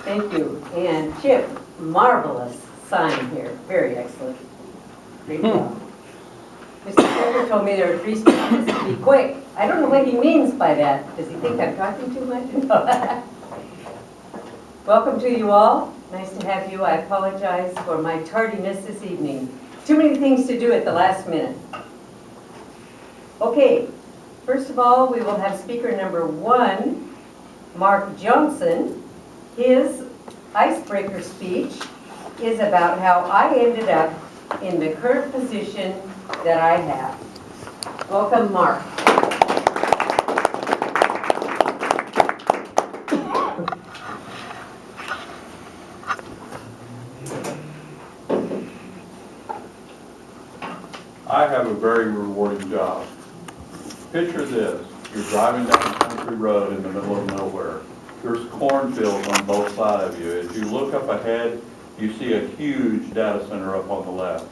Thank you. And Chip, marvelous sign here. Very excellent. Great job. Mr. Carter told me there are 3 speeches to be quick. I don't know what he means by that. Does he think I'm talking too much? Welcome to you all. Nice to have you. I apologize for my tardiness this evening. Too many things to do at the last minute. Okay, first of all, we will have speaker number 1, Mark Johnson. His icebreaker speech is about how I ended up in the current position that I have. Welcome, Mark. I have a very rewarding job. Picture this, you're driving down a country road in the middle of nowhere. There's cornfields on both sides of you. As you look up ahead, you see a huge data center up on the left.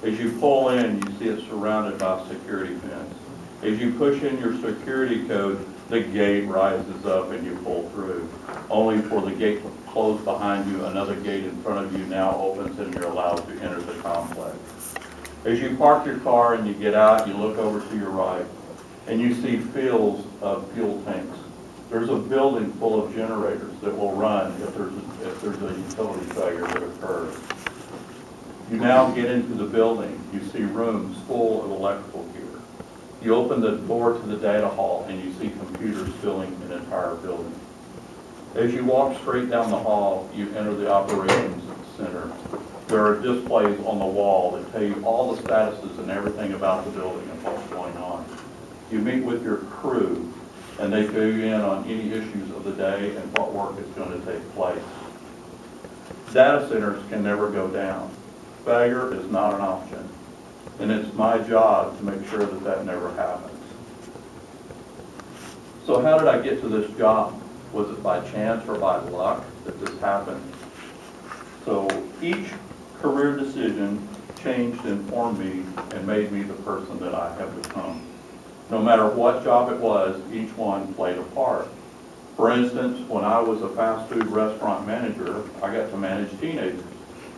As you pull in, you see it surrounded by a security fence. As you push in your security code, the gate rises up and you pull through. Only for the gate to close behind you, another gate in front of you now opens and you're allowed to enter the complex. As you park your car and you get out, you look over to your right and you see fields of fuel tanks. There's a building full of generators that will run if there's a utility failure that occurs. You now get into the building. You see rooms full of electrical gear. You open the door to the data hall and you see computers filling an entire building. As you walk straight down the hall, you enter the operations center. There are displays on the wall that tell you all the statuses and everything about the building and what's going on. You meet with your crew and they fill you in on any issues of the day and what work is going to take place. Data centers can never go down. Failure is not an option. And it's my job to make sure that that never happens. So how did I get to this job? Was it by chance or by luck that this happened? So each career decision changed and formed me and made me the person that I have become. No matter what job it was, each one played a part. For instance, when I was a fast food restaurant manager, I got to manage teenagers.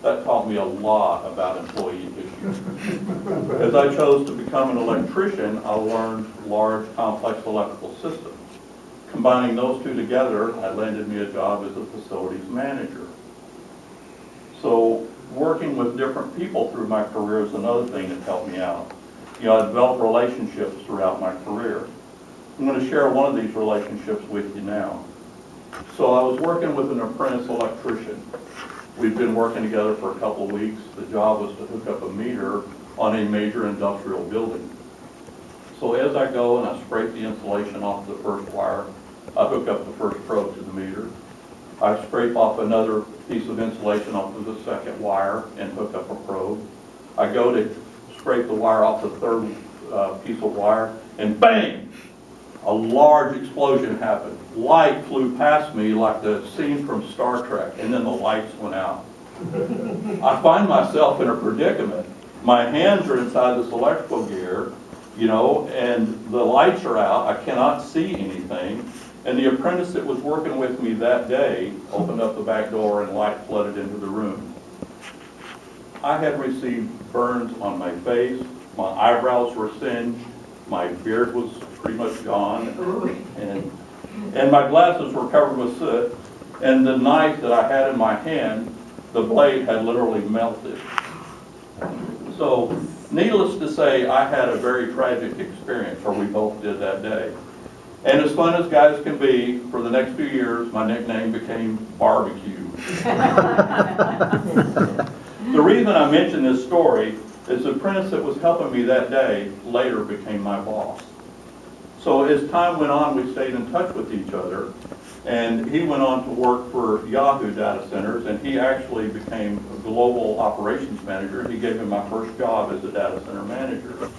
That taught me a lot about employee issues. As I chose to become an electrician, I learned large, complex electrical systems. Combining those two together, I landed me a job as a facilities manager. So working with different people through my career is another thing that helped me out. You know, I developed relationships throughout my career. I'm going to share one of these relationships with you now. So I was working with an apprentice electrician. We've been working together for a couple of weeks. The job was to hook up a meter on a major industrial building. So as I go and I scrape the insulation off the first wire, I hook up the first probe to the meter. I scrape off another piece of insulation off of the second wire and hook up a probe. I go to scrape the wire off the third piece of wire, and bang! A large explosion happened. Light flew past me like the scene from Star Trek, and then the lights went out. I find myself in a predicament. My hands are inside this electrical gear, you know, and the lights are out. I cannot see anything. And the apprentice that was working with me that day opened up the back door and light flooded into the room. I had received burns on my face, my eyebrows were singed, my beard was pretty much gone, and my glasses were covered with soot, and the knife that I had in my hand, the blade had literally melted. So, needless to say, I had a very tragic experience, or we both did that day. And as fun as guys can be, for the next few years, my nickname became Barbecue. The reason I mention this story is the apprentice that was helping me that day later became my boss. So as time went on, we stayed in touch with each other, and he went on to work for Yahoo Data Centers, and he actually became a global operations manager. He gave me my first job as a data center manager.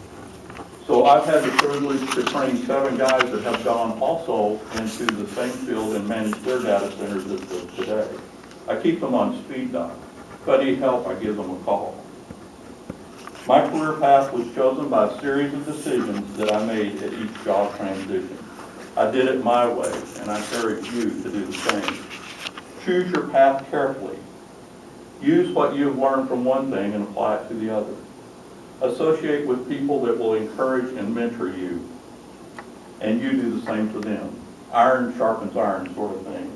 So I've had the privilege to train 7 guys that have gone also into the same field and managed their data centers as of today. I keep them on speed dial. If I need help, I give them a call. My career path was chosen by a series of decisions that I made at each job transition. I did it my way, and I encourage you to do the same. Choose your path carefully. Use what you have learned from one thing and apply it to the other. Associate with people that will encourage and mentor you, and you do the same to them. Iron sharpens iron sort of thing.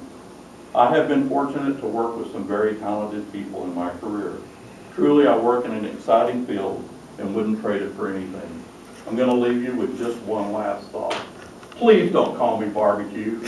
I have been fortunate to work with some very talented people in my career. Truly, I work in an exciting field and wouldn't trade it for anything. I'm going to leave you with just one last thought. Please don't call me barbecue.